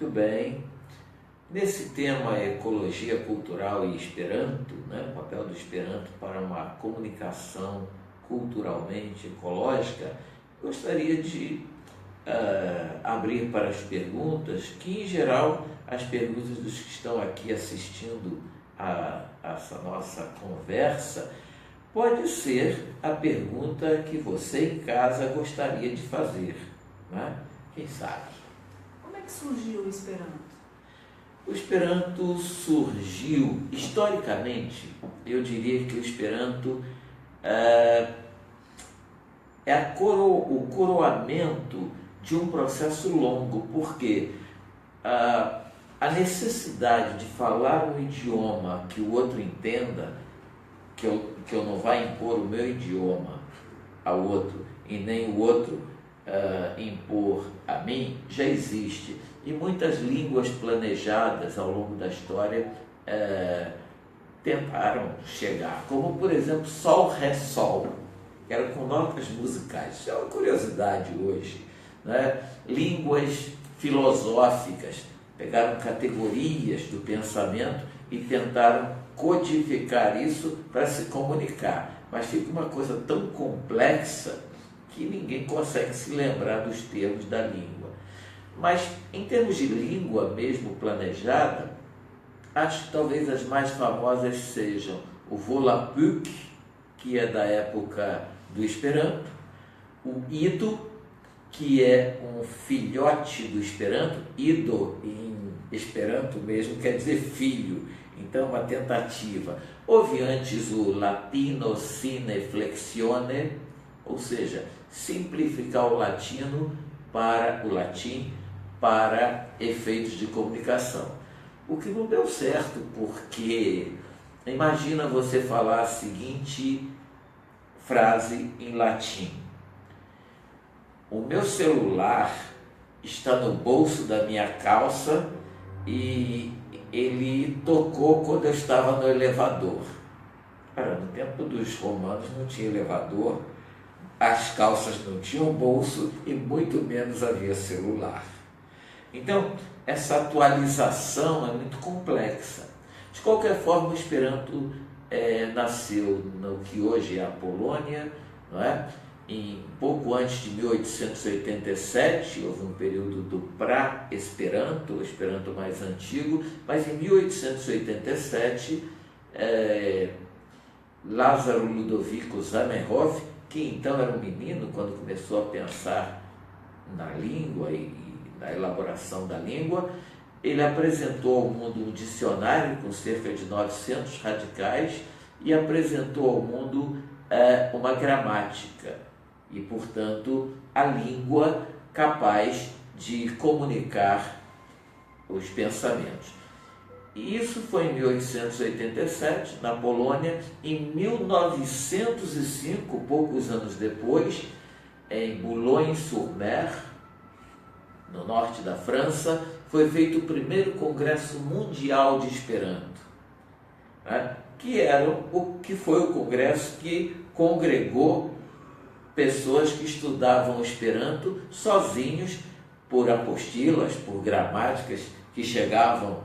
Muito bem. Nesse tema Ecologia Cultural e Esperanto, o papel do Esperanto para uma comunicação culturalmente ecológica, gostaria de abrir para as perguntas, que em geral as perguntas dos que estão aqui assistindo a essa nossa conversa, pode ser a pergunta que você em casa gostaria de fazer, Quem sabe? Como é que surgiu o Esperanto? O Esperanto surgiu, historicamente, eu diria que o Esperanto é o coroamento de um processo longo, porque a necessidade de falar um idioma que o outro entenda, que eu não vá impor o meu idioma ao outro e nem o outro impor a mim, já existe. E muitas línguas planejadas ao longo da história tentaram chegar, como por exemplo Sol, Ré, Sol, que eram com notas musicais. Isso é uma curiosidade hoje. Línguas filosóficas pegaram categorias do pensamento e tentaram codificar isso para se comunicar, mas fica uma coisa tão complexa que ninguém consegue se lembrar dos termos da língua. Mas em termos de língua mesmo planejada, acho que talvez as mais famosas sejam o Volapük, que é da época do Esperanto, o Ido, que é um filhote do Esperanto. Ido em Esperanto mesmo quer dizer filho, então uma tentativa. Houve antes o Latino Sine Flexione, ou seja, simplificar o latino para o latim para efeitos de comunicação. O que não deu certo, porque imagina você falar a seguinte frase em latim: o meu celular está no bolso da minha calça e ele tocou quando eu estava no elevador. No tempo dos romanos não tinha elevador, as calças não tinham bolso e muito menos havia celular. Então, essa atualização é muito complexa. De qualquer forma, o Esperanto nasceu no que hoje é a Polônia, pouco antes de 1887, houve um período do pra-Esperanto, o Esperanto mais antigo, mas em 1887, Lázaro Ludovico Zamenhof, que então era um menino quando começou a pensar na língua e na elaboração da língua, ele apresentou ao mundo um dicionário com cerca de 900 radicais e apresentou ao mundo uma gramática e, portanto, a língua capaz de comunicar os pensamentos. E isso foi em 1887, na Polônia. Em 1905, poucos anos depois, em Boulogne-sur-Mer, no norte da França, foi feito o primeiro Congresso Mundial de Esperanto, que foi o congresso que congregou pessoas que estudavam Esperanto sozinhos, por apostilas, por gramáticas, que chegavam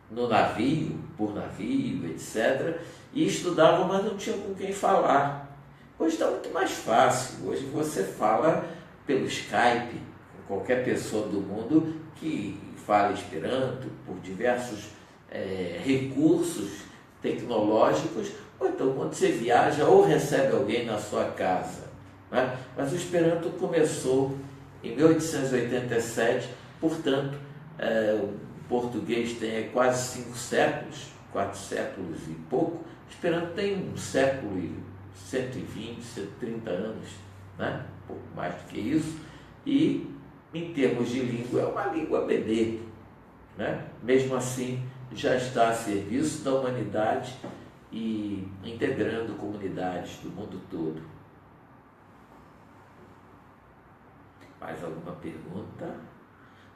no navio, por navio, etc., e estudavam, mas não tinham com quem falar. Hoje está muito mais fácil. Hoje você fala pelo Skype com qualquer pessoa do mundo que fala Esperanto, por diversos recursos tecnológicos, ou então quando você viaja ou recebe alguém na sua casa. Mas o Esperanto começou em 1887, portanto, o português tem quase 5 séculos, 4 séculos e pouco. O Esperanto tem 1 século e 120, 130 anos, um pouco mais do que isso, e em termos de língua é uma língua bebê, mesmo assim já está a serviço da humanidade e integrando comunidades do mundo todo. Mais alguma pergunta?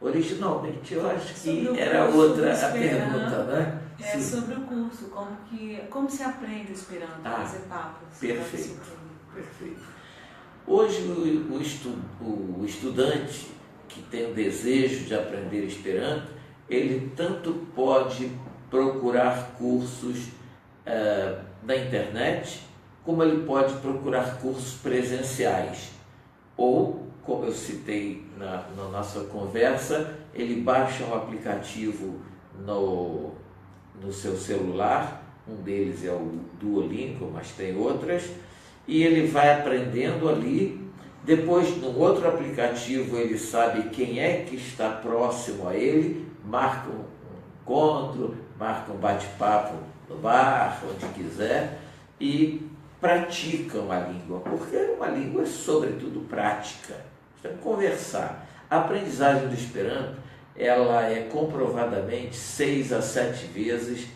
Originalmente eu acho que era outra a pergunta, sobre o curso, como se aprende Esperanto, as etapas. Perfeito. Hoje o estudante que tem o desejo de aprender Esperanto, ele tanto pode procurar cursos na internet, como ele pode procurar cursos presenciais. Ou, como eu citei na nossa conversa, ele baixa um aplicativo no seu celular, um deles é o Duolingo, mas tem outras, e ele vai aprendendo ali. Depois, no outro aplicativo, ele sabe quem é que está próximo a ele, marca um encontro, marca um bate-papo no bar, onde quiser, e praticam a língua, porque uma língua é sobretudo prática, é conversar. A aprendizagem do Esperanto, ela é comprovadamente 6 a 7 vezes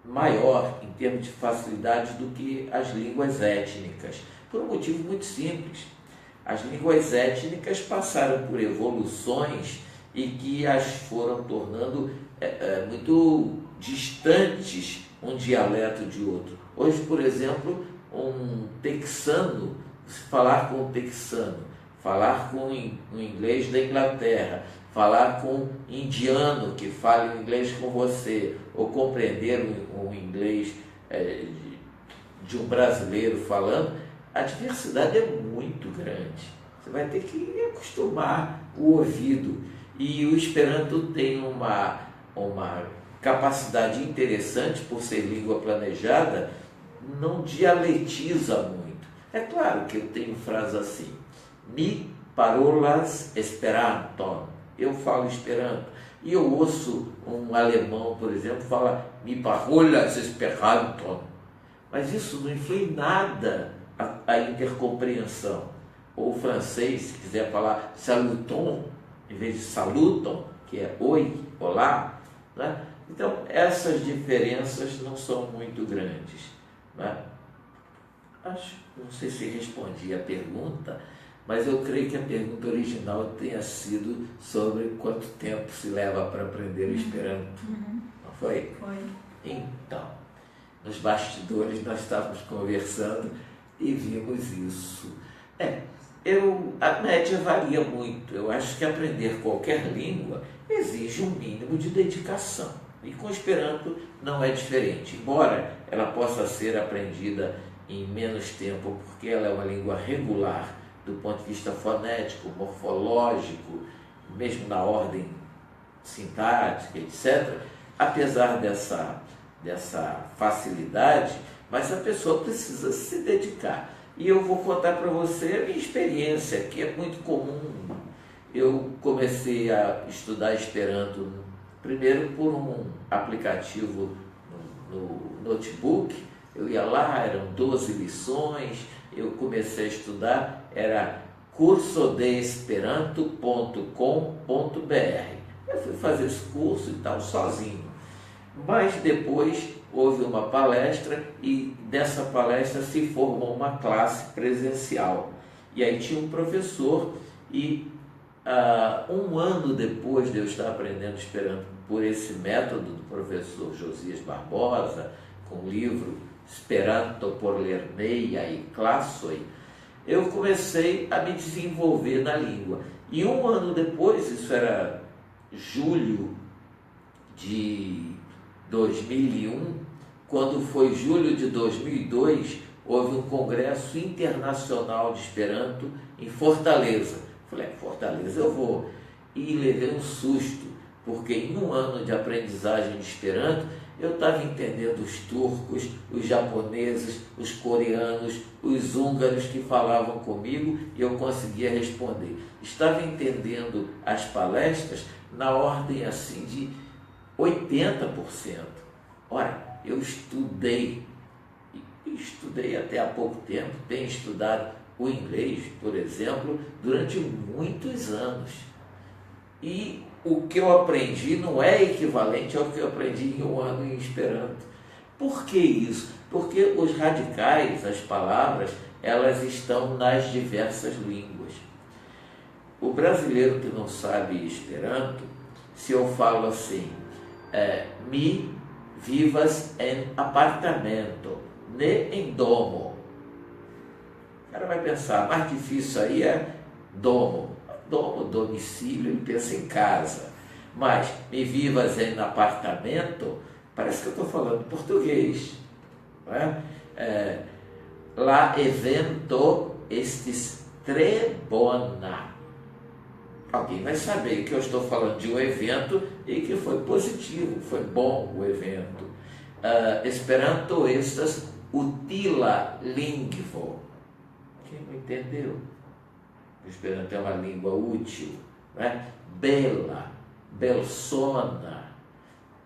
maior em termos de facilidade do que as línguas étnicas, por um motivo muito simples. As línguas étnicas passaram por evoluções e que as foram tornando muito distantes um dialeto de outro. Hoje, por exemplo, um texano, falar com um texano, falar com um inglês da Inglaterra, falar com um indiano que fale inglês com você, ou compreender um inglês de um brasileiro falando, a diversidade é muito grande. Você vai ter que acostumar o ouvido. E o Esperanto tem uma capacidade interessante, por ser língua planejada, não dialetiza muito. É claro que eu tenho frases assim: mi parolas Esperanto, eu falo Esperanto. E eu ouço um alemão, por exemplo, falar mi parolas Esperanto. Mas isso não influi em nada a intercompreensão. Ou o francês, se quiser falar saluton, em vez de saluton, que é oi, olá, né? Então, essas diferenças não são muito grandes, né? Não sei se respondi a pergunta, mas eu creio que a pergunta original tenha sido sobre quanto tempo se leva para aprender o Esperanto. Não foi? Foi. Então, nos bastidores nós estávamos conversando e vimos isso. A média varia muito. Eu acho que aprender qualquer língua exige um mínimo de dedicação. E com o Esperanto não é diferente. Embora ela possa ser aprendida em menos tempo, porque ela é uma língua regular do ponto de vista fonético, morfológico, mesmo na ordem sintática, etc., apesar dessa facilidade, mas a pessoa precisa se dedicar. E eu vou contar para você a minha experiência, que é muito comum. Eu comecei a estudar Esperanto primeiro por um aplicativo no notebook. Eu ia lá, eram 12 lições, eu comecei a estudar, era cursodesperanto.com.br. Eu fui fazer esse curso e tal, sozinho. Mas depois houve uma palestra e dessa palestra se formou uma classe presencial. E aí tinha um professor e um ano depois de eu estar aprendendo Esperanto por esse método do professor Josias Barbosa, com o livro Esperanto por Lerneia e Klassoi, eu comecei a me desenvolver na língua. E um ano depois, isso era julho de 2001, quando foi julho de 2002, houve um congresso internacional de Esperanto em Fortaleza. Falei, Fortaleza eu vou. E levei um susto, porque em um ano de aprendizagem de Esperanto, eu estava entendendo os turcos, os japoneses, os coreanos, os húngaros que falavam comigo e eu conseguia responder. Estava entendendo as palestras na ordem assim de 80%. Ora, eu estudei até há pouco tempo, tenho estudado o inglês, por exemplo, durante muitos anos. E o que eu aprendi não é equivalente ao que eu aprendi em um ano em Esperanto. Por que isso? Porque os radicais, as palavras, elas estão nas diversas línguas. O brasileiro que não sabe Esperanto, se eu falo assim, mi vivas em apartamento, ne em domo. O cara vai pensar, mais difícil aí é domo. Domo, domicílio, ele pensa em casa. Mas me vivas em um apartamento, parece que eu estou falando português. Não é? Lá evento estes trebona. Alguém vai saber que eu estou falando de um evento e que foi positivo, foi bom o evento. Esperanto estas utila lingvo. Quem não entendeu? O Esperanto é uma língua útil, né? Bela, belsona.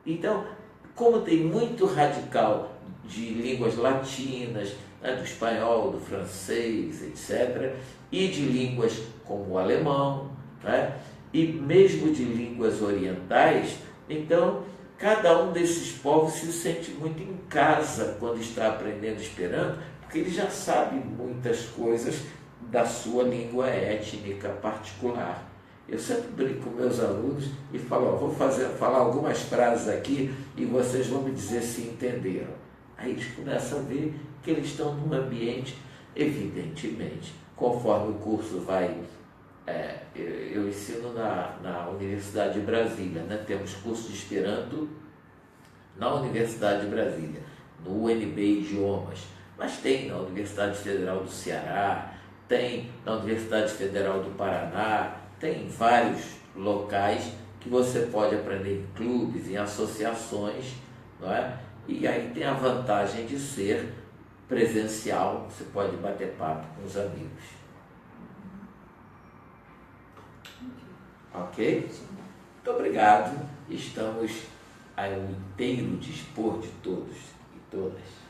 Então, como tem muito radical de línguas latinas, né, do espanhol, do francês, etc., e de línguas como o alemão, né, e mesmo de línguas orientais, então cada um desses povos se sente muito em casa quando está aprendendo Esperanto, porque ele já sabe muitas coisas da sua língua étnica particular. Eu sempre brinco com meus alunos e falo, vou falar algumas frases aqui e vocês vão me dizer se entenderam. Aí eles começam a ver que eles estão num ambiente, evidentemente, conforme o curso vai... eu ensino na Universidade de Brasília, né? Temos curso de Esperanto na Universidade de Brasília, no UNB Idiomas, mas tem na Universidade Federal do Ceará, tem na Universidade Federal do Paraná, tem vários locais que você pode aprender em clubes, em associações, não é? E aí tem a vantagem de ser presencial, você pode bater papo com os amigos. Ok? Muito obrigado. Estamos ao inteiro dispor de todos e todas.